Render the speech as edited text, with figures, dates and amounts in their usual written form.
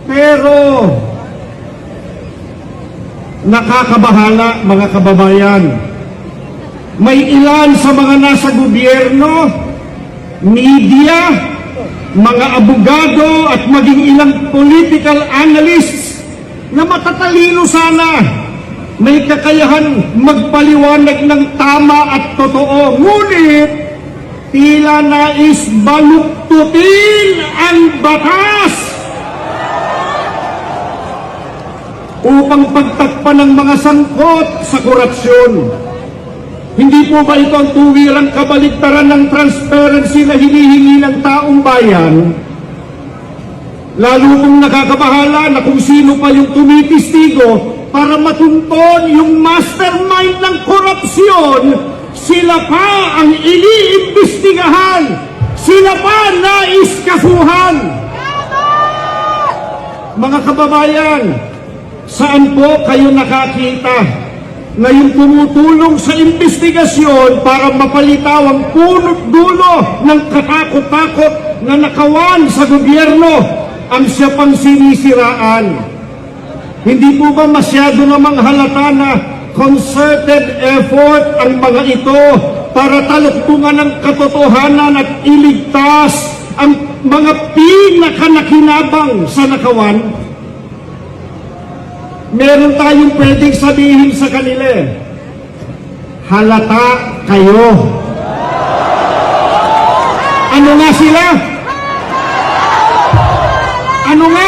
Pero nakakabahala, mga kababayan. May ilan sa mga nasa gobyerno, media, mga abogado at maging ilang political analysts na matatalino sana, may kakayahan magpaliwanag ng tama at totoo. Ngunit tila nais baluktutin ang batas upang pagtakpan ng mga sangkot sa korupsyon. Hindi po ba ito ang tuwirang kabaligtaran ng transparency na hinihingi ng taong bayan? Lalo kung nakakabahala na kung sino pa yung tumitistigo para matunton yung mastermind ng korupsyon, sila pa ang iniimbestigahan, sila pa naiskasuhan. Mga kababayan, saan po kayo nakakita na yung tumutulong sa investigasyon para mapalitaw ang punot dulo ng katakot-takot na nakawan sa gobyerno ang siya pang sinisiraan? Hindi po ba masyado namang halata na concerted effort ang mga ito para taluktungan ng katotohanan at iligtas ang mga pinakanakinabang sa nakawan? Meron tayong pwedeng sabihin sa kanila, halata kayo. Ano nga sila? Ano nga?